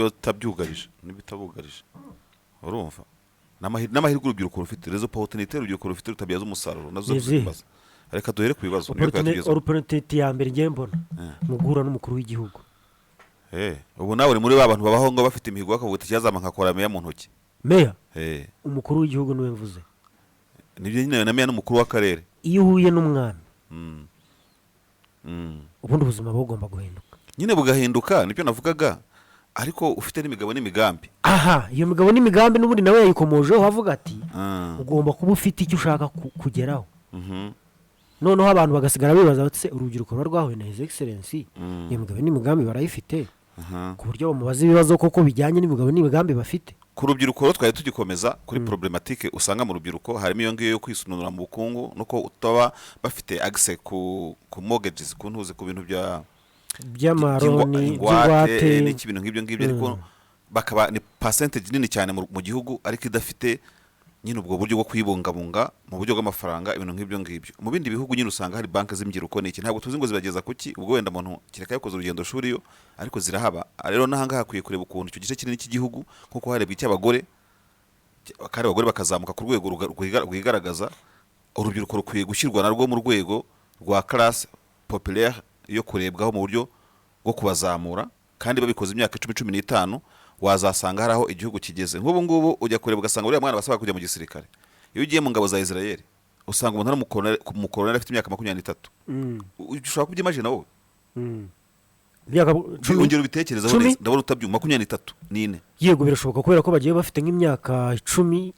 bitabyugarije n'ibitabugarije urumva n'amahirwe urubyiruko rufite rezo opportunité urubyiruko rufite rutabyaza umusaruro nazo zibaza reka duhere ku bibazo opportunité ya mbere ngiye mbona mugura n'umukuru w'igihugu ubu nawe uri muri babantu babaho ngo bafite imihigo bakavuga cyazama nkakora meya mu ntoki meya umukuru w'igihugu niwe mvuze nibyo nyine na meya n'umukuru w'akarere iyo uhuye n'umwami ubundi ubuzima bugomba guhinduka nyine bugahinduka nibyo navugaga ariko ufite n'imigabo n'imigambi iyo migabo n'imigambi n'ubundi nawe yayikomojeho avuga ati ugomba kuba ufite icyo ushaka kugeraho noneho abantu bagasigara bibaza bati urubyiruko ruba rwahuye na his excellence iyo migabo n'imigambi barayifite ku buryo bamubaza ibibazo koko bijyanye n'imigabo n'imigambi bafite ku rubyiruko rero twari tugikomeza kuri problematike usanga mu rubyiruko harimo iyo ngiyo yo kwisununura mu bukungu nuko utaba bafite access ku mortgages ku ntuze ku bintu by'amaroni by'ingwate n'ibintu nk'ibyo ngibyo ariko bakaba ni percentage nini cyane mu gihugu ariko idafite nyine ubwo buryo bwo kwibungabunga mu buryo bw'amafaranga ibintu nk'ibyo ngibyo mu bindi bihugu nyine usanga hari banki z'imbyuruko n'iki ntabwo tuzi ngo zibageza kuki ubwo wenda umuntu kireka yakoze urugendo shuri yo ariko zirahaba rero n'ahangaha hakwiye kureba ukuntu icyo gice kinini cy'igihugu nkuko harebwa icy'abagore kandi abagore bakazamuka ku rwego rwigaragaza urubyiruko rukwiye gushyirwa narwo mu rwego rwa classe populaire yo kurebwaho mu buryo bwo kubazamura kandi babikoze imyaka 10-15 wazasanga haraho igihugu kigeze nk'ubu ngubu ujya kureba ugasanga uriya mwana basaba kujya mu gisirikare iyo ugiye mu ngabo za Israel usanga umuntu ari afite imyaka 23 ushobora kubyimagina wowe ongera ubitekerezaho neza ndabona utabyuma 23 yego birashoboka kubera ko bagiye bafite nk'imyaka 10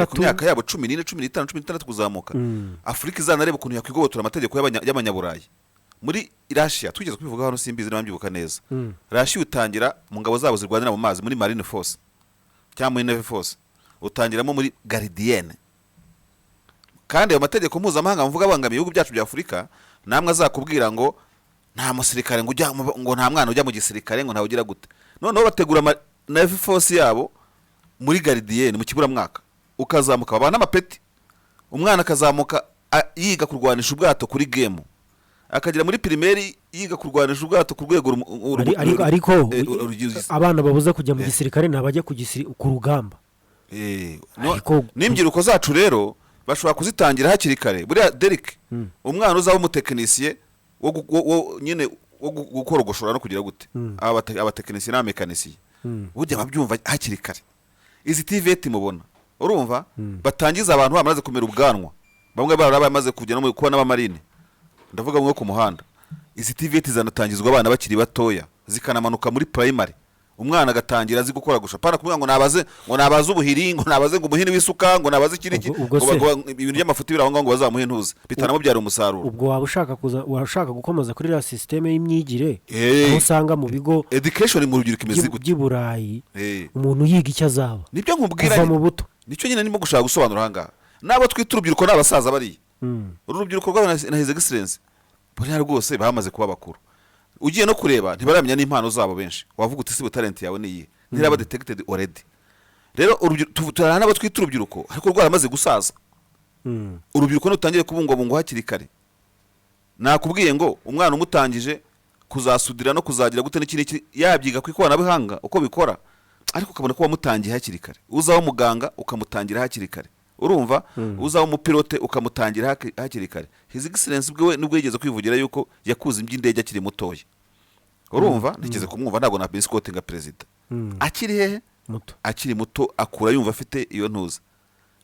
ku myaka yabo 14 15 16 kuzamuka Afurika izanareba ukuntu yakwigobotora amategeko y'abanyaburayi muri Russia tugeze kubivuga hano simbizi n'abambyuka neza Russia utangira mu ngabo zabo zirwanira mu mazi muri Marine Force cyangwa muri Navy Force utangiramo muri Gardienne kandi ayo mategeko mpuzamahanga mvuga abangamiye ibihugu byacu bya Afurika namwe azakubwira ngo nta musirikare ngo nta mwana ujya mu gisirikare ngo ntawe ugira gute noneho bategura Navy Force yabo muri Gardienne mu kiburamwaka ukazamuka babana amapeti umwana akazamuka yiga kurwanisha ubwato kuri game akagira muri primaire yiga kurwanisha ubwato ku rwego ariko abana babuza kujya mu gisirikare nabajya ku rugamba n'imbyuruko zacu rero bashobora kuzitangira hakiri kare buriya Derek umwana uzaba umutekinisiye wo nyine wo gukorogoshora no kugira gute abatekinisiye n'abamekanisiye burya babyumva hakiri kare izi TVT mubona urumva batangiza abantu bamaze kumera ubwanwa bamwe barabamaze kujya no kuba n'abamarine ndavuga ngo ku muhanda izi TVT zanatangizwa abana bakiri batoya zikanamanuka muri primary umwana agatangira azi gukora gusha pana kumwe ngo nabaze ubuhiri ngo nabaze ngo umuhini w'isuka ngo nabaze kiriki ibintu by'amafuti biraho ngo bazamuhe ntuze bitanamo byari umusaruro ubwo washaka gukomeza kuri la systeme y'imyigire aho usanga mu bigo education mu rubyiruko imeze gute by'Iburayi umuntu yiga icyo azaba nibyo nkubwira mu buto nicyo nyine nimo gushaka gusobanura hanga nabo twita urubyiruko n'abasaza bari urubyiruko rwabo na his excellence buri rwose bamaze kuba bakuru ugiye no kureba ntibaramenya n'impano zabo benshi wavuga uti si talent yawe niye ntiraba detected already rero turana nabo twita urubyiruko ariko rwaramaze gusaza urubyiruko nutangiye kubungwabungwa hakiri kare nakubwiye ngo umwana umutangije kuzasudira no kuzagira gute n'ikindi yabyiga ku ikoranabuhanga uko bikora ariko ukabona ko wamutangiye hakiri kare uzaho muganga ukamutangira hakiri kare urumva uzaho umupilote ukamutangira hakiri kare his excellence bwe nubwo yigeze kwivugira yuko yakuze imby'indege akiri mutoya urumva nigeze kumwumva ntabwo na biscote nga president akiri hehe akiri muto akura yumva afite iyo ntuza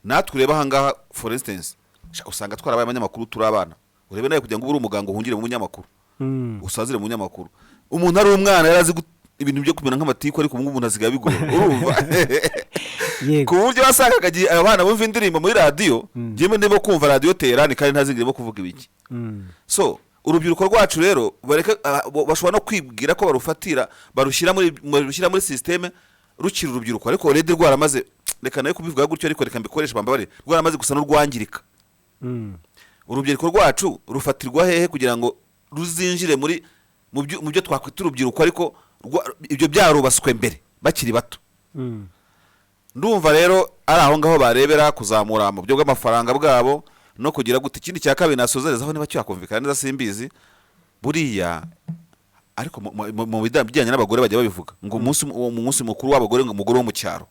natwe ureba hangaha for instance usanga twarabaye abanyamakuru turi abana urebe nawe kugira ngo uri umuganga uhungire mu munyamakuru usazire mu munyamakuru umuntu ari umwana yarazi ibintu byo kumena nk'amatiko ariko umuntu azigaye bigora urumva ku buryo wasanga abana bumva indirimbo muri radio njyewe ndimo kumva radio Terani kandi ntazingiremo kuvuga ibiki so urubyiruko rwacu rero bashobora no kwibwira ko barufatira barushyira muri systeme rukira urubyiruko ariko already rwaramaze reka nayo kubivuga gutyo ariko reka mbikoresha bambabare rwaramaze gusa n'urwangirika urubyiruko rwacu rufatirwa hehe kugira ngo ruzinjire mu byo twakwita urubyiruko ariko ibyo byarubaswe mbere bakiri bato ndumva rero ari aho ngaho barebera kuzamura mu byo bw'amafaranga bwabo no kugira gute ikindi cya kabiri nasozerezaho niba cyakumvikana neza simbizi buriya ariko mu bijyanye n'abagore bajya babivuga ngo umunsi mukuru w'abagore ngo umugore wo mu cyaro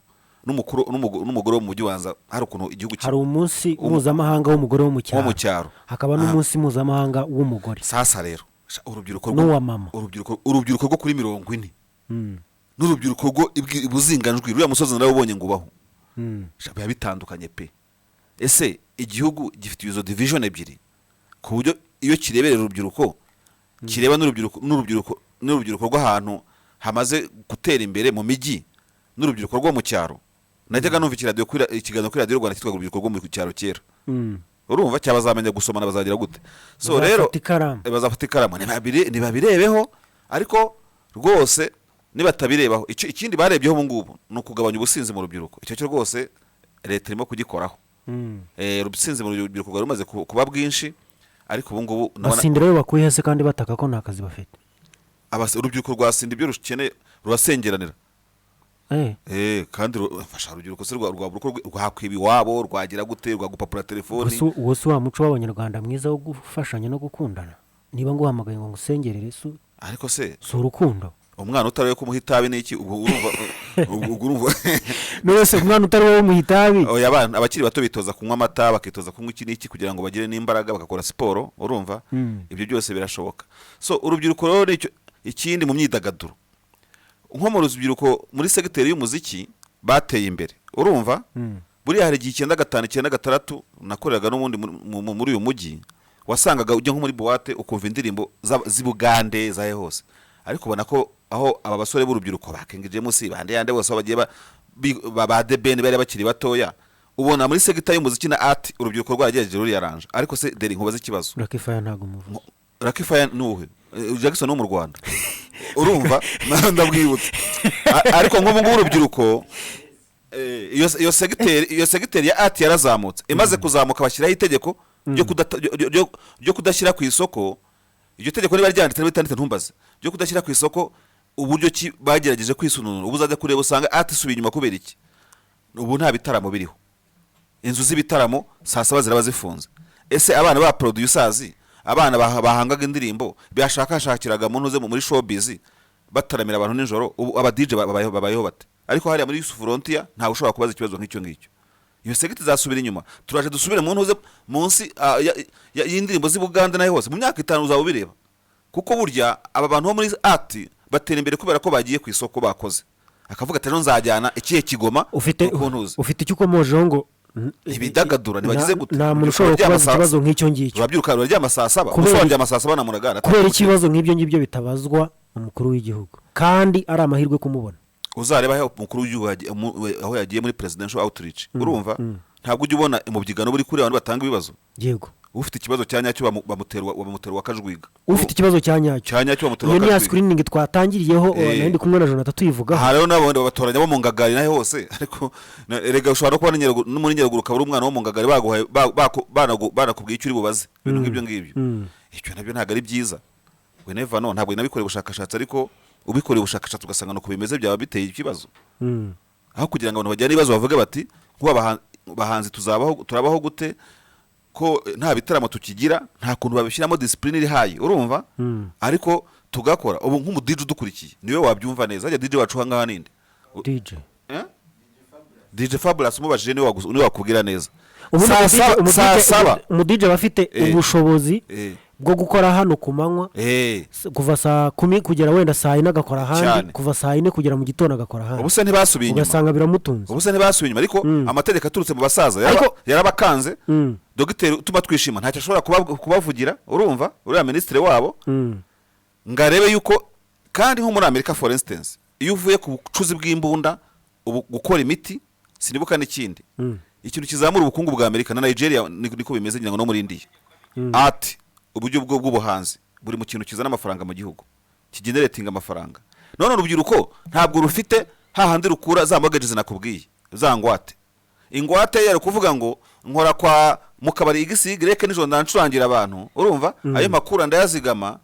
n'umugore wo mu mujyi wanza hari ukuntu igihugu hari umunsi mpuzamahanga w'umugore wo mu cyaro hakaba n'umunsi mpuzamahanga w'umugore. sasa rero urubyiruko rwo kuri 40 n'urubyiruko rwo ibuzinganjwi ruriya musozi narabonye ngo ubaho biba bitandukanye pe. Ese igihugu gifite izo division ebyiri ku buryo iyo kireberera urubyiruko kireba n'urubyiruko rw'ahantu hamaze gutera imbere mu mijyi n'urubyiruko rwo mu cyaro. Najyaga numva ikiganiro kuri radiyo Rwanda cyitwa urubyiruko rwo mu cyaro kera, urumva cyabazamenya gusoma bazagira gute. So rero bazafata ikaramu ntibabirebeho, ariko rwose nibatabirebaho ikindi barebyeho ubu ngubu ni ukugabanya ubusinzi mu rubyiruko. Icyo cyo rwose leta irimo kugikoraho. Ubusinzi mu rubyiruko rwari rumaze kuba bwinshi, ariko ubu ngubu basindira yo bakuye hese kandi bataka ko nta kazi bafite. Urubyiruko rwasinda ibyo rukeneye rurasengeranira. Kandi rufasha urubyiruko se rwakwiba iwabo, rwagira gute, rwagupapura telefoni. Uwo si wa muco w'abanyarwanda mwiza wo gufashanya no gukundana. Niba nguhamagaye ngo ngusengerere ariko se si urukundo. Umwana utari wo kumuha itabi n'iki urumva none se umwana utari wo kumuha itabi. Abakiri bato bitoza kunywa amata, bakitoza kunywa iki n'iki kugira ngo bagire n'imbaraga, bagakora siporo, urumva. Ibyo byose birashoboka. So urubyiruko rero ikindi mu myidagaduro, nko mu rubyiruko muri segiteri y'umuziki bateye imbere, urumva. Buriya hari igihe 95-96 nakoreraga n'ubundi muri uyu mujyi, wasangaga ujya nko muri boîte ukumva indirimbo z'Ibugande zahe hose, ariko ubona ko aho aba basore b'urubyiruko bakengeje musi bande yande bose bagiye ba debeni bari bakiri batoya, ubona muri segita y'umuziki na art urubyiruko rwagejeje ruri yaranje. Ariko se deri nkubaza ikibazo, Lucky Fire ntago muvuze. Lucky Fire nuhe? Jackson wo mu Rwanda, urumva ndabwibutse. Ariko nko mu urubyiruko iyo segiteri ya art yarazamutse, imaze kuzamuka bashyiraho itegeko ryo kudashyira ku isoko. Iryo tegeko niba ryanditse n'ibitanditse ntumbaze ryo kudashyira ku isoko uburyo ki bagerageje kwisununura. Ubu uzajya kureba usanga ati subiye inyuma kubera iki? Ubu nta bitaramo biriho, inzu z'ibitaramo saa 7 ziraba zifunze. Ese abana ba producers, abana bahangaga indirimbo byashakashakiraga mu ntuze muri showbiz bataramira abantu nijoro, ubu aba DJ babayeho bate? Ariko hariya muri Yusuf Frontier ntawe ushobora kubaza ikibazo nk'icyo ngicyo. Iyo segiti zasubira inyuma, turaje dusubire mu ntuze munsi y'indirimbo z'Ibuganda nayo hose. Mu myaka 5 uzaba ubireba, kuko burya aba bantu bo muri art batera imbere kubera ko bagiye ku isoko bakoze. Akavuga ati nzajyana ikihe kigoma ufite icyo ukomojeho ngo ibidagadura ntibagize gute. Nta muntu ushobora kubaza ikibazo nk'icyo ngicyo. Urabyiruka ruryama saa 7 usobanjye saa 7 na munagara, kubera ikibazo nk'ibyo ngibyo bitabazwa umukuru w'igihugu kandi ari amahirwe kumubona. Uzareba aho umukuru w'igihugu aho yagiye muri presidential outreach, urumva ntabwo ujya ubona mu byigano buri kuri abantu batanga ibibazo. Yego, ufite ikibazo cyanyacyo bamuterwa akajwiga. Ufite ikibazo cyanyacyo bamuterwa akajwiga. Iyo ni screening twatangiriyeho nandi kumwe na Jonathan tuyivugaho. Ha rero nabo batoranya bo mu ngagari nayo hose, ariko erega ushobora kubona muri Nyeruguruka buri umwana wo mu ngagari baguhaye banakubwiye icyo uri bubaze ibintu nk'ibyo ngibyo. Icyo nabyo ntabwo ari byiza. We never know, ntabwo nabikoreye ubushakashatsi, ariko ubikoreye ubushakashatsi ugasanga no kubimeze byaba biteye ikibazo. Aho kugira ngo abantu bajyane ibibazo bavuge bati kuba bahanzi turabaho gute ko nta bitaramo tukigira, nta kuntu babishyiramo discipline iri hayi, urumva. Ariko tugakora ubu nk'umu DJ udukurikiye niwe wabyumva neza. Ajya DJ wacu hangaha ninde? DJ Fabulous mubajije niwe wakubwira neza. Umu DJ bafite ubushobozi bwo gukora hano ku manywa, kuva saa 10 kugera wenda saa 4 agakora handi, kuva saa 4 kugera mu gitondo agakora handi. Ubuse ntibasubiye inyuma, ugasanga biramutunze. Ubuse ntibasubiye inyuma, ariko amategeko aturutse mu basaza yarabakanze. Dogiteri utuma twishima ntacyo ashobora kubavugira, urumva. Uriya ministre wabo ngarebe yuko kandi nko muri America for instance, iyo uvuye ku bucuzi bw'imbunda gukora imiti sinibuka n'ikindi ikintu kizamura ubukungu bwa Amerika na Nigeria niko bimeze ngira ngo no muri India. Ati uburyo bw'ubuhanzi buri mu kintu kizana amafaranga mu gihugu, kigeneratinga amafaranga. None urubyiruko ntabwo rufite hahandi rukura za mortgages nakubwiye, za ngwate. Ingwate yari kuvuga ngo nkora kwa mukabari igisigreke nijo ndancurangira abantu, urumva. Ayo makura ndayazigama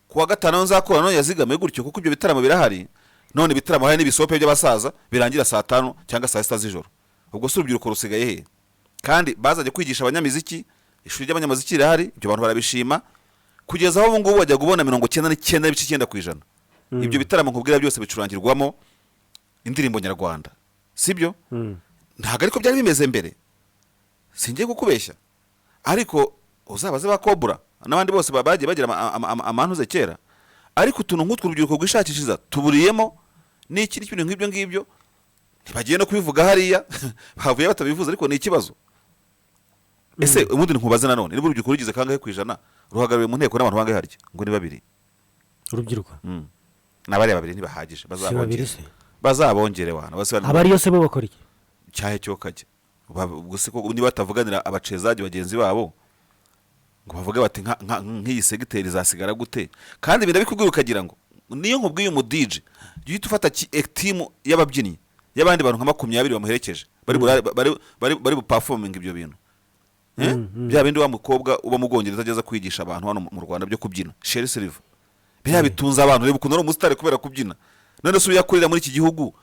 kuwa gatano nzakora none yazigame gutyo, kuko ibyo bitaramo birahari. None bitaramo hari n'ibisope by'abasaza birangira saa 5 cyangwa saa 6 z'ijoro. Ubwo se urubyiruko rusigaye he? Kandi bazaje kwigisha abanyamiziki, ishuri ry'abanyamuziki rihari, ibyo abantu barabishima. kugeza aho ubu ngubu wajya kubona 99.9%. Ibyo bitaramo nkubwira byose bicurangirwamo indirimbo nyarwanda, sibyo? Ntabwo ariko byari bimeze mbere, singiye kukubeshya, ariko uzabaze ba Cobra n'abandi bose bagiye bagira amantuze kera, ariko utuntu nk'utwo urubyiruko rwishakishiza tuburiyemo n'ikindi kintu nk'ibyo ngibyo ntibagiye no kubivuga hariya bavuye batabivuze, ariko ni ikibazo. Ese ubundi nkubaze nanone, niba urubyiruko rugize kangahe kwijana ruhagarariwe mu nteko n'abantu bangahe harya ngo ni 2? urubyiruko n'abari 2 ntibahagije, bazabongere wana abari yose bo bakora iki cyahe cyo kajya gusa ko niba batavuganira abacezaji bagenzi babo ngo bavuge bati nk'iyi segiteri zasigara gute, kandi ibintu bikubwira ukagira ngo niyo nkubwiye umu DJ jye ufata team y'ababyinnyi y'abandi bantu nka 20 bamuherekeje bari performing ibyo bintu bya bindi wa mukobwa uba mu Bwongereza ageza kwigisha abantu hano mu Rwanda byo kubyina, Sherry Silver bya bitunza abantu, reba ukuntu ari umusitari kubera kubyina. None se uyakorera muri iki gihugu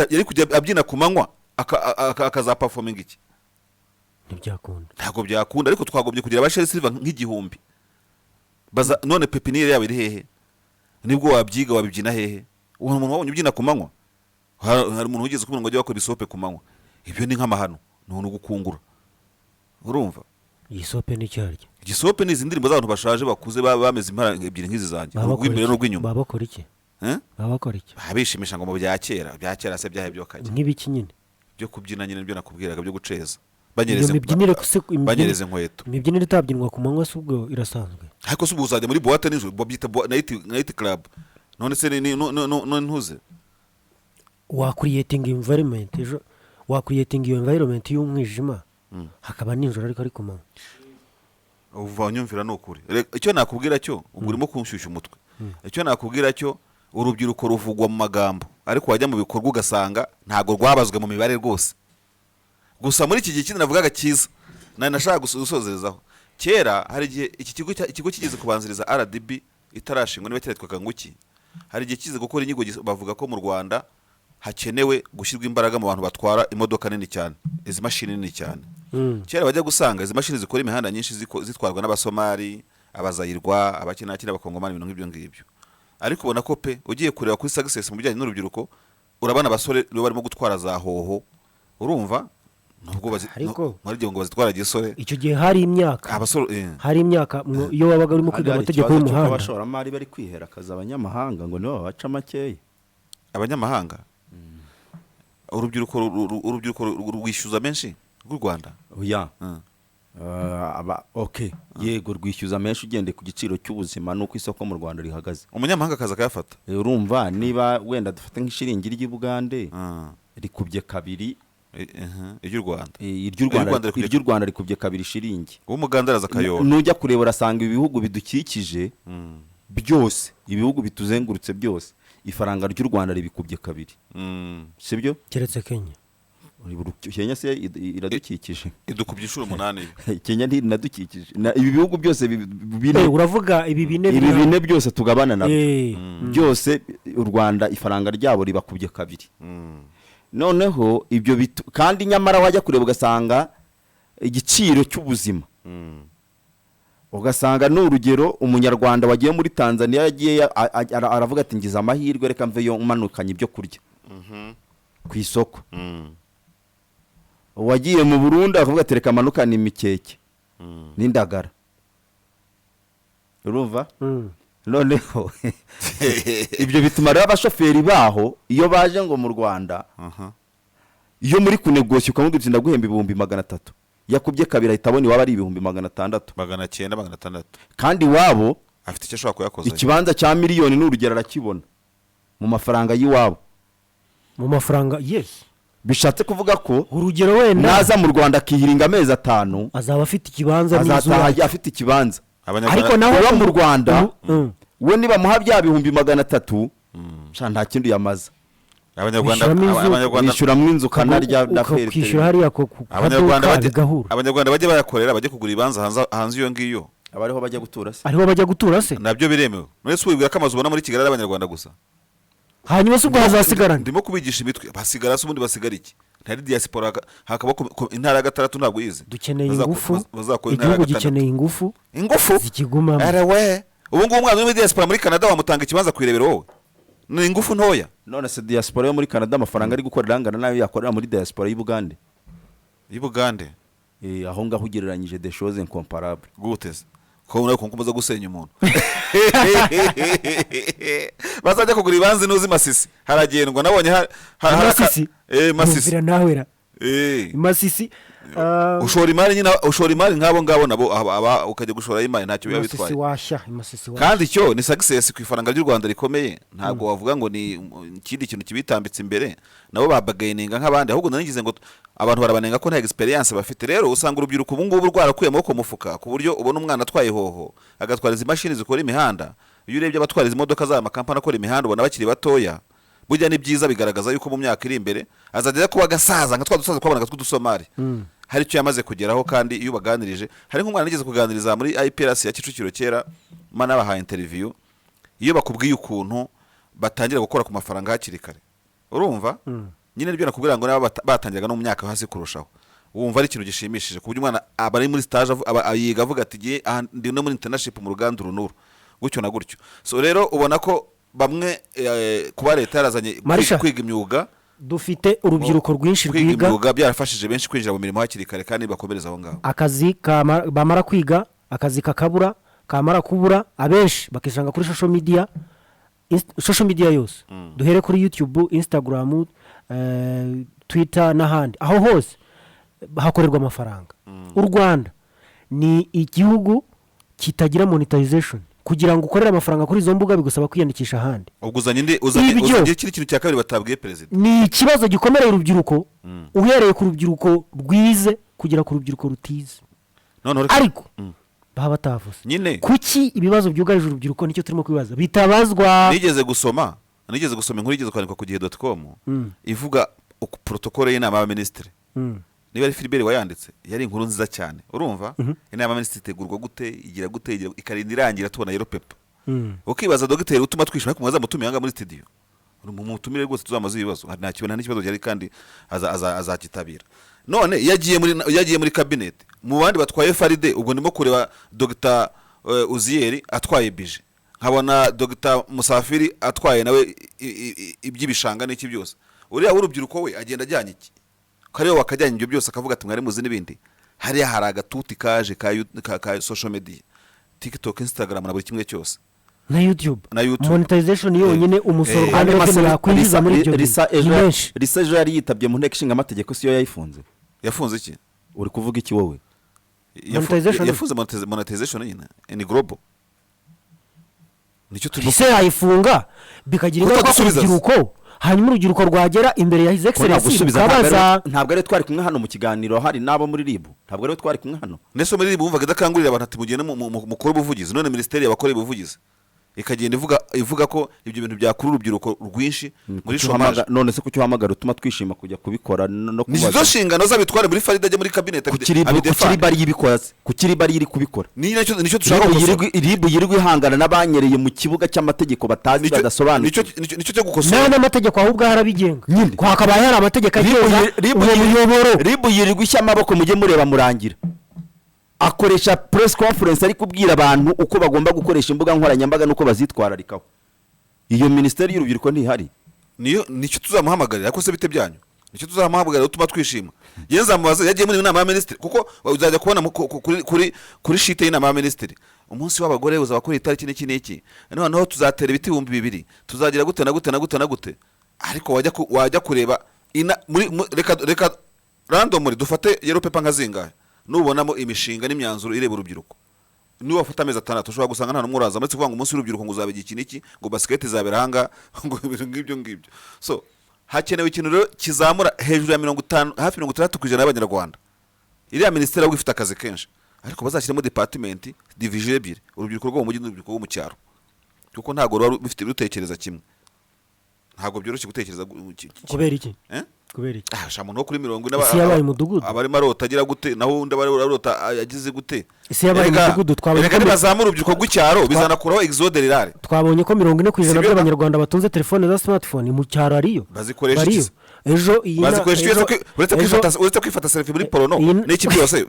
yari kujya abyina ku manywa akaza performing iki? Ntibyakunda, ntabwo byakunda. Ariko twagobye kugira aba Sherry Silver nk'igihumbi none pepinire yabo iri hehe? Nibwo wabyiga wabibyina hehe? Uwo muntu wabonye ubyina ku manywa, hari umuntu ugeze kubona ngo ajye bakora isope ku manywa, ibyo ni nk'amahano, none gukungura. Urumva igisope ni cyaryo, igisope ni izindi ndirimbo z'abantu bashaje bakuze bameze impara ebyiri nk'izi zanjye, urw'imbere n'urw'inyuma. Babakora iki? Babakora iki? Babishimisha ngo mu bya kera se byahe byo kajya nk'ibiki nyine byo kubyina nyine, byo nakubwiraga byo guceza, banyereza inkweto. Imibyinire itabyinwa ku manywa se ubwo irasanzwe, ariko se ubuzajya muri boîte nijoro babyita night club, none se none ntuze creating environment ejo creating iyo environment y'umwijima hakaba nijoro ariko ari ku manywa. Uva nyumvira n'ukuri, icyo nakubwira cyo ubwo urimo kunshyushya umutwe. Icyo nakubwira cyo urubyiruko ruvugwa mu magambo, ariko wajya mu bikorwa ugasanga ntago rwabazwe mu mibare rwose. Gusa muri iki gihe kindi navugaga cyiza nari nashaka gusozerezaho, kera hari igihe ikigo kigeze kubanziriza RDB itarashingwa niba cyaritwaga nguki, hari igihe kize gukora inyigo bavuga ko mu Rwanda hakenewe gushyirwa imbaraga mu bantu batwara imodoka nini cyane, izi mashini nini cyane. Kera bajya gusanga izi mashini zikora imihanda nyinshi zitwarwa n'Abasomali, Abazayirwa, Abakinakina, Abakongomani, ibintu nk'ibyo ngibyo. Ariko ubona ko pe ugiye kureba kuri success mu bijyanye n'urubyiruko, urabana abasore barimo gutwara za hoho, urumva nubwo ngo bazitwara gisore. Icyo gihe hari imyaka abasore hari imyaka iyo wabaga urimo kwiga amategeko y'umuhanda, abashoramari bari kwihera akazi abanyamahanga ngo nibo babaca makeya. Abanyamahanga urubyiruko rwishyuza menshi rw'u Rwanda. Oya okay, yego rwishyuza menshi ugendeye ku giciro cy'ubuzima nuko isoko mu Rwanda rihagaze. Umunyamahanga akaza akayafata. Urumva niba wenda dufate nk'ishiringi ry'i Bugande rikubye kabiri iry'u Rwanda, iry'u Rwanda rikubye kabiri shiringi. Umuganda araza akayora. Nujya kureba urasanga ibihugu bidukikije byose, ibihugu bituzengurutse byose, ifaranga ry'u Rwanda ribikubye kabiri. Sibyo? Keretse Kenya. Kenya se iradukikije, idukubye inshuro 8. Kenya ntiradukikije. Ibi bihugu byose bine, uravuga ibi bine byose tugabana nabyo byose, u Rwanda ifaranga ryabo ribakubye kabiri. Noneho ibyo kandi nyamara wajya kureba ugasanga igiciro cy'ubuzima, ugasanga n'urugero umunyarwanda wagiye muri Tanzania yagiye aravuga ati ngize amahirwe reka mve yo manukanye ibyo kurya ku isoko. Wagiye mu Burundi akavuga ati reka manukane imikeke n'indagara. Urumva? Noneho ibyo bituma rero abashoferi baho iyo baje ngo mu Rwanda, iyo muri kunegosya ukamubwira ati ndaguhemba 300,000, yakubye kabiri ahita abona iwaba ari 600,000, 900, kandi wabo afite icyo ashobora kuyakoza. Ikibanza cya miliyoni n'urugero arakibona mu mafaranga y'iwabo, mu mafaranga. Yes, bishatse kuvuga ko urugero wenda naza mu Rwanda akihiringa amezi 5 azaba afite ikibanza azataha afite ikibanza. Ariko nawe mu Rwanda we niba muha bya 300,000 nta kindi yamaza. Abanyarwanda bishyuramwe inzu kanarya daferi kwishyura hariya ko Abanyarwanda bajye bayakorera, bajye kugura ibanza hanze iyo ngiyo, abariho bajya gutura se, ariho bajya gutura se, nabyo biremewe. None se wibwira ko amazu ubona muri Kigali ari Abanyarwanda gusa, hanyuma se ubwo hazasigara? Ndimo kubigisha imitwe, basigara se ubundi basigara iki? ntari diaspora hakaba intara ya gatandatu ntabwo yize dukeneye ingufu bazakora intara ya igihugu gatandatu gikeneye ingufu ingufu zikigumamo arawe ubu ngubu umwana uri muri diaspora muri Canada wamutanga ikibanza kwirebera wowe ni ingufu ntoya none se diaspora yo muri Canada amafaranga ari gukorera angana nayo yakorera muri diaspora y'Ubugande y'Ubugande aho ngaho ugereranyije des choses incomparables guteze ko unaye kunkumaza gusenya umuntu bazajya kugura ibanze nuzi Masisi haragendwa nabonye Masisi Masisi nawera Masisi ushora imari nk'abo nabo ukajya gushora imari ntacyo biba bitwaye Masisi kandi cyo ni success ku ifaranga ry'u Rwanda rikomeye ntabwo wavuga ngo ni ikindi kintu kibitambitse imbere nabo babagaininga nk'abandi ahubwo nanigize ngo abantu barabanenga ko nta experience bafite rero usanga urubyiruko ubu ngubu rwarakuye amaboko mufuka ku buryo ubona umwana atwaye hoho agatwariza imashini zikora imihanda iyo urebye abatwariza imodoka za makampani akora imihanda ubona bakiri batoya burya ni byiza bigaragaza yuko mu myaka iri imbere azagera kuba gasaza nka twa dusaza kwabona tw'udusomari hari icyo yamaze kugeraho kandi iyo baganirije hari nk'umwana nigeze kuganiriza muri IPRC ya Kicukiro kera mana bahaye interview iyo bakubwiye ukuntu batangira gukora ku mafaranga hakiri kare urumva nyine nibyo nakubwira ngo nabo batangiraga no mu myaka hasi kurushaho wumva ari ikintu gishimishije ku buryo umwana aba ari muri stage yiga avuga ati giye ndi no muri internship mu ruganda runuru gutyo na gutyo so rero ubona ko bamwe kuba leta yarazanye kwiga imyuga dufite urubyiruko rwinshi rwiga imyuga byarafashije benshi kwinjira mu mirimo hakiri kare kandi bakomereza aho ngaho akazi bamara kwiga akazi kakabura kamara kubura abenshi bakishanga kuri social media yose duhere kuri YouTube Instagram Twitter n'ahandi aho hose hakorerwa amafaranga u Rwanda ni igihugu kitagira monetization kugira ngo ukorere amafaranga kuri izo mbuga bigusaba kwiyandikisha ahandi ubwo uzanye kiri kintu cya kabiri batabwiye president ni ikibazo gikomereye urubyiruko uhereye ku rubyiruko rwize kugera ku rubyiruko rutize ariko baba batavuze nyine kuki ibibazo byugarije urubyiruko nicyo turimo kwibaza bitabazwa nigeze gusoma inkuru igeze kwandikwa ku gihe.com ivuga protocole y'inama y'abaminisitiri niba ari Philbert wayanditse yari inkuru nziza cyane urumva inama y'abaminisitiri itegurwa gute igira gute ikarinda irangira tubona yero pepa ukibaza dogiteri utuma twishima ko muza mutumye hanga muri studio mutumire rwose tuzamaze ibibazo nta kibazo cyari kandi azakitabira none yagiye muri cabinet mu bandi batwaye faride ubwo ndimo kureba Dr Uzieri atwaye bije nkabona Dr Musafiri atwaye nawe iby'ibishanga n'iki byose uriya urubyiruko we agenda ajyanye iki kare wakajyanye ibyo byose akavuga ati mwari muzi n'ibindi hariya hari agatuti kaje ka social media TikTok Instagram na buri kimwe cyose na YouTube monetization yonyine umusoro Rwanda yakwinjiza muri ibyo Risa ejo yari yitabye mu nteko ishinga amategeko siyo yayifunze iki uri kuvuga iki wowe yafunze monetization nyine ni global nicyo turimo yayifunga bikagira ingaruka ku rubyiruko hanyuma urubyiruko rwagera imbere ya His Excellency ukabaza ntabwo ari twari kumwe hano mu kiganiro hari nabo muri RIB ntabwo ari twari kumwe hano neso muri RIB bumvaga idakangurira abantu ati mugende mukora ubuvugizi none ministeri yabakoreye ubuvugizi ikagenda ivuga ko ibyo bintu byakuru urubyiruko rwinshi muri shomaje none se kucyo hamagara utuma twishima kujya kubikora no kubaza nizo shingano zabitware muri faride ajya muri cabinet kukiri bari yibikora kukiri bari iri kubikora nicyo dushaka RIB yirirwa ihangana n'abanyereye mu kibuga cy'amategeko batazi badasobanutse nicyo cyo gukosora n'amategeko ahubwo harabigenga kwakabaye hari amategeko agenga RIB yirirwa ishya amaboko mujye mureba murangira akoresha press conference ari kubwira abantu uko bagomba gukoresha imbuga nkoranyambaga nuko bazitwararikaho iyo ministeri y'urubyiruko ntihari nicyo tuzamuhamagarira ko se bite byanyu nicyo tuzamuhamagarira utuma twishima yenzamubaza yagiye muri inama y'abaminisitiri kuko uzajya kubona kuri sheet y'inama y'abaminisitiri umunsi w'abagore uzabakora itariki n'iki noneho tuzatera ibiti 200 tuzagira gute na gute ariko wajya kureba reka randomly dufate yero pepa nkazingahe nubonamo imishinga n'imyanzuro ireba urubyiruko niba wafata amezi 6 ushobora gusanga nta numwe uraza ndetse kuvuga ngo umunsi w'urubyiruko ngo uzabege iki ngo basket izabera hanga ngo ngibyo so hakenewe ikintu rero kizamura hejuru ya 50 hafi 60% y'abanyarwanda iriya ministeri ahubwo ifite akazi kenshi ariko bazashyiramo department division ebyiri urubyiruko rwo mu mujyi n'urubyiruko rwo mu cyaro kuko ntago ruba bifite rutekereza kimwe ntago byoroshye gutekereza kubera iki kubera iki shamuntu kuri 40 abari marota agira gute naho undi abari arota yagize gute ese yabaye umudugudu twabonye reka nibazamura urubyiruko rw'icyaro bizanakuraho exode rirare. twabonye ko 40% Sibyo by'abanyarwanda batunze telefone za smartphone mu cyaro ariyo bazikoresha bariyo. iki? ejo iyi na- bazikoresha ejo- uretse kwifata selfie muri porono iyi- n'iki byose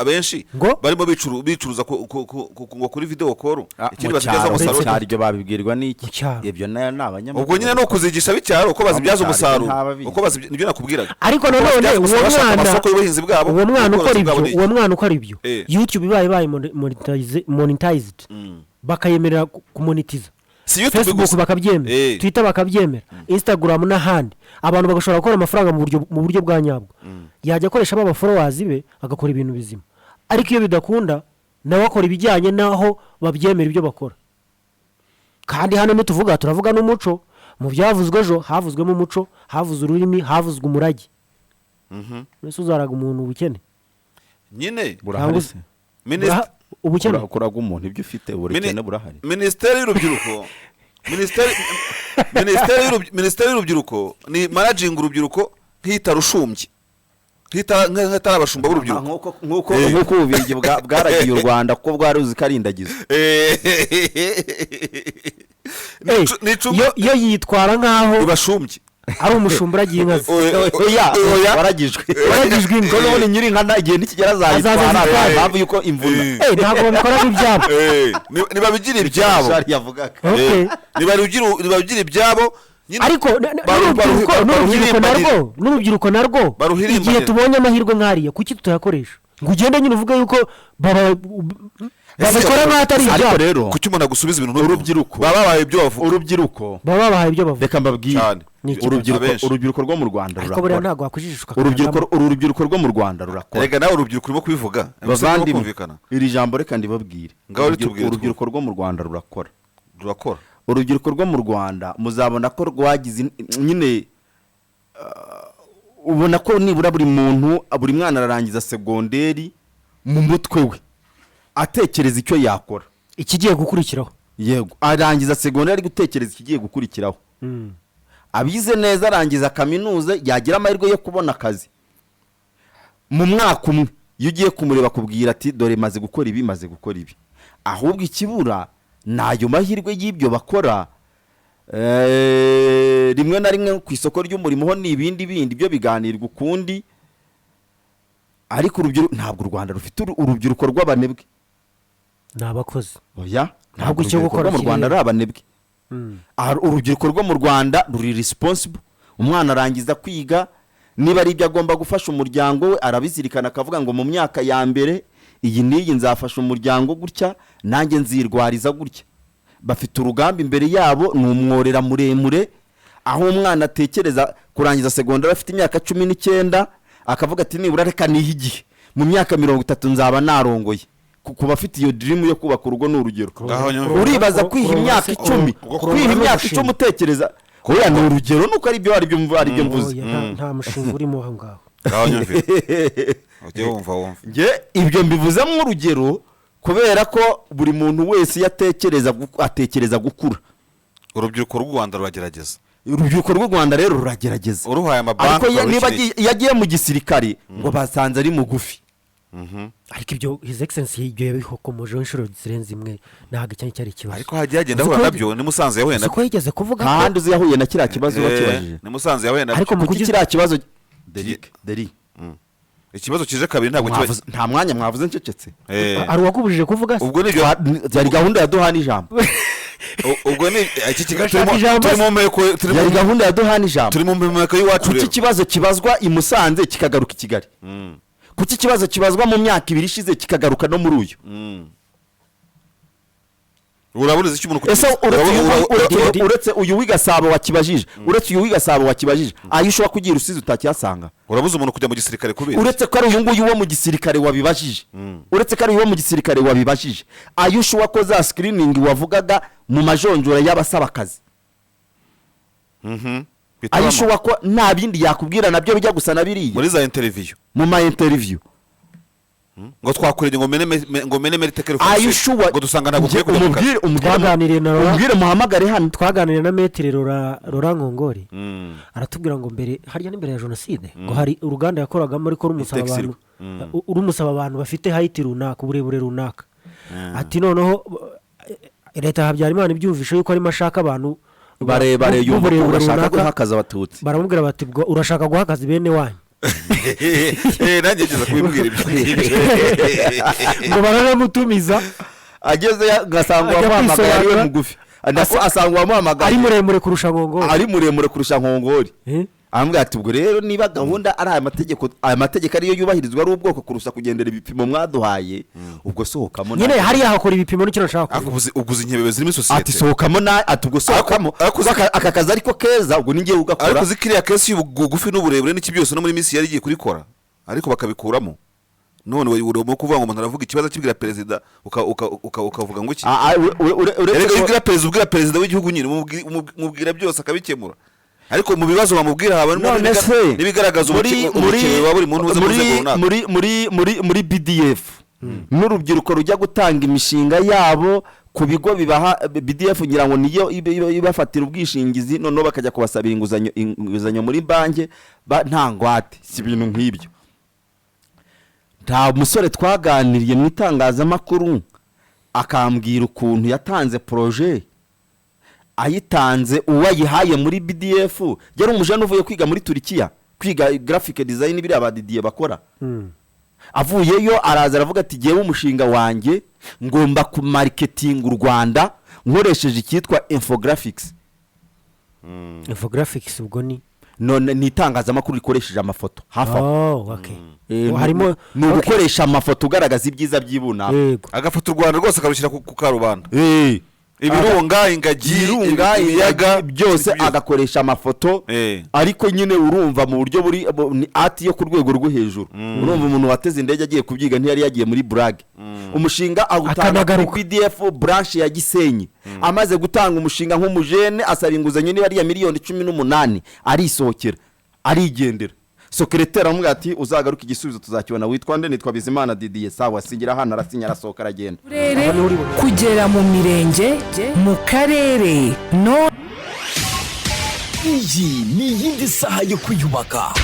abenshi Ngo? barimo bicuruza ngo kuri video call ikindi mu bazibyaza cyaro umusaruro. cyaro ibyo babibwirwa n'iki Mu cyaro. ibyo nayo ni abanyamakuru ubwo nyine ni ukuzigisha b'icyaro uko bazibyaza Mu cyaro umusaruro ntababizi. uko nibyo nakubwiraga. ariko nanone Bazibyaza uwo umusaruro bashaka mwana amasoko y'ubuhinzi bwabo uwo mwana ukora n'ubworozi ibyo bwabo ni iki? uwo mwana ukora ibyo Eh. YouTube ibaye monetized bakayemerera kumonetiza si YouTube Facebook gusa. bakabyemera Eh. Twitter bakabyemera Instagram n'ahandi abantu bagashobora gukora amafaranga mu buryo bwa nyabwo yajya akoresha aba followers be agakora ibintu bizima ariko iyo bidakunda nawe akora ibijyanye naho babyemera ibyo bakora kandi hano nituvuga turavuga n'umuco mu byavuzwe ejo havuzwemo umuco havuze ururimi havuzwe umurage mbese uzaraga umuntu ubukene nyine burahari se Minisitiri ubukene kuraga umuntu ibyo ufite uburekene burahari minisiteri y'urubyiruko minisiteri y'urubyiruko ni managing urubyiruko nk'itarushumbye nk'itari abashumba b'urubyiruko nk'uko ububirigi bwaragiye u Rwanda kuko bwari uzi ko ari indagizo iyo yitwara nk'aho ibashumbye ari umushumba uragiye inka ze oya waragijwe inka ko none nyiri inka igihe nikigera azayitwara Azazitwara. mpamvu yuko imvuna ntabwo babikora nk'ibyabo nibabigira ibyabo Shari yavugaga Okay. nibabigira ibyabo nyine ariko n'urubyiruko narwo baruhirimbanira. igihe tubonye amahirwe nk'ariya kuki tutayakoresha ngo ugende nyine uvuge yuko babikora nk'aho atari ariko ibyabo rero kuki umuntu agusubiza ibintu urubyiruko baba babaye ibyo bavuga urubyiruko baba babahaye ibyo bavuga reka mbabwire cyane Ni ikibazo. Abenshi. urubyiruko rwo mu Rwanda ariko buriya rurakora ntabwo wakwijijisha urubyiruko rwo mu Rwanda rurakora rega nawe urubyiruko urimo kubivuga bavandimwe kumvikana iri jambo reka ndibabwire Ngaho ritubwire urubyiruko rwo mu Rwanda rurakora rurakora urubyiruko rwo mu Rwanda muzabona ko rwagize nyine ubona ko nibura buri mwana ararangiza segonderi mu mutwe we atekereza icyo yakora ikigiye gukurikiraho yego arangiza segonderi ari gutekereza ikigiye gukurikiraho abize neza arangiza kaminuza yagira amahirwe yo kubona akazi mu mwaka umwe iyo ugiye kumureba akubwira ati dore maze gukora ibi ahubwo ikibura ni ayo mahirwe y'ibyo bakora rimwe na rimwe ku isoko ry'umurimo ho ni ibindi byo biganirwa ukundi ariko ntabwo u Rwanda rufite urubyiruko rw'abanebwe ni abakozi oya Ntabwo icyo gukora mu Rwanda kireba. ari abanebwe urubyiruko rwo mu Rwanda ruri responsible umwana arangiza kwiga niba ari ibyo agomba gufasha umuryango we arabizirikana akavuga ngo mu myaka ya mbere iyi n'iyi nzafasha umuryango gutya nanjye nzirwariza gutya bafite urugamba imbere yabo ni umworera muremure aho umwana atekereza kurangiza segonderi afite imyaka 19 akavuga ati nibura reka nihe igihe mu myaka 30 nzaba narongoye ku bafite iyo dream yo kubaka urugo n'urugero uribaza kwiha imyaka 10 kwiha imyaka 10 utekereza oya ni urugero nuko ari byo mvuze nta mushinga urimo aho ngaho ujye wumva nge ibyo mbivuze nk'urugero kubera ko buri muntu wese atekereza gukura urubyiruko rw'u Rwanda ruragerageza urubyiruko rw'u Rwanda rero ruragerageza uruhaye amabanki ariko niba yagiye mu gisirikare ngo basanze ari mugufi ariko ibyo his excellency ibyo yabikomojeho inshuro zirenze imwe ntabwo icyo cyari ikibazo ariko hagiye hagenda ahura nabyo ni Musanze yahuye siko yigeze kuvuga kandi uzi yahuye na kiriya kibazo bakibajije ni Musanze yahuye nabyo ariko mu kuki kiriya kibazo Deri ikibazo kije kabiri ntabwo nta mwanya mwavuze ncecetse ari uwakubujije kuvuga se ubwo nibyo byari gahunda ya duhana ijambo ubwo ni iki kiganiro turimo meko yari gahunda ya duhana ijambo turimo meko y'iwacu kuki kibazo kibazwa i Musanze kikagaruka i Kigali kuki kibazo kibazwa mu myaka 2 ishize kikagaruka no muri uyu uraburiza icyo umuntu uretse uyu w'igasabo wakibajije ayo ushobora kugira usize utakiyasanga urabuza umuntu kujya mu gisirikare kubera uretse ko ari uyu nguyu wo mu gisirikare wabibajije ayo ushobora ko za screening wavugaga mu majonjora y'abasaba akazi ayo ushobora ko nta bindi yakubwira nabyo bijya gusa na biriya muri za interview mu ma interview ngo twakurege ngo mene meritekere Are you sure? ngo dusanga ntabwo ukwiye kugaruka. Twaganiriye na Laurent. Umbwire muhamagare hano. Twaganiriye na Maître Laurent Nkongori. Aratubwira ngo mbere harya n'imbere ya jenoside ngo hari uruganda yakoragamo ariko rumusaba abantu bafite height runaka, uburebure runaka. Ati noneho leta Habyarimana ibyumvishe yuko arimo ashaka abantu barebare yumva ko bashaka guhakaza abatutsi. Baramubwira bati urashaka guhakaza bene wanyu. Nanjye ngeze kubibwira ibyo ngo baramutumiza ageze gasanga wamuhamagaye ari mugufi, ndako asanga wamuhamagaye ari muremure kurusha Nkongori. Ambwira ati ubwo rero niba gahunda ari aya mategeko ariyo yubahirizwa ari ubwoko kurusa kugendera ibipimo mwaduhaye, ubwo sohokamo nyine hari hakora ibipimo n'icyo nashaka uguze inkebebe zirimo sosiyete. Ati sohokamo ati ubwo sohokamo aka kazi ariko keza, ubwo ningiye ugakora. Ariko zikiriya kesi y'ubugufi n'uburebure n'iki byose no muri minsi yari igiye kurikora ariko bakabikuramo. None urimo kuvuga ngo umuntu aravuga ikibazo kibwira perezida ukavuga ngo iki? Ubwira perezida w'igihugu nyine umubwira byose akabikemura. Ariko mu bibazo bamubwira habamo nibigaragaza ubukene wa buri muntu uze muri BDF n'urubyiruko rujya gutanga imishinga yabo ku bigo bibaha BDF ngira ngo niyo ibafatira ubwishingizi, noneho bakajya kubasabira inguzanyo muri banki nta ngwate. Si ibintu nk'ibyo. Nta musore twaganiriye mu itangazamakuru akambwira ukuntu yatanze projet, ayitanze uwayihaye muri BDF yari umujana uvuye kwiga muri Turkiya kwiga graphic design biri abadidiye bakora. Avuyeyo araza aravuga ati giye umushinga wanjye ngomba ku marketing u Rwanda nkoresheje ikitwa infographics. Infographics ubwo ni none nitangazamakuru rikoresheje amafoto hafa. Harimo no gukoresha amafoto ugaragaza ibyiza by'ibuna, agafata u Rwanda rwose akarushyira ku karubanda. Ibirunga, ingagi, ibiyaga byose agakoresha amafoto. Ariko nyine urumva mu buryo buri ati yo ku rwego rwo hejuru. Urumva umuntu wateze indege agiye kubyiga ntiyari yagiye muri Brage. Umushinga agutanga PDF branch ya Gisenyi. Amaze gutanga umushinga nk'umujene asaba inguzanyo niba ari ya miliyoni 18 arisohokera arigendera. Secretary amubwira ati uzagaruka igisubizo tuzakibona. Witwa nde? Nitwa Bizimana Didier. Sawa, singira hano arasinya arasohoka aragenda. Kugera mu mirenge, mu karere no iyi ni yindi saha yo kwiyubaka.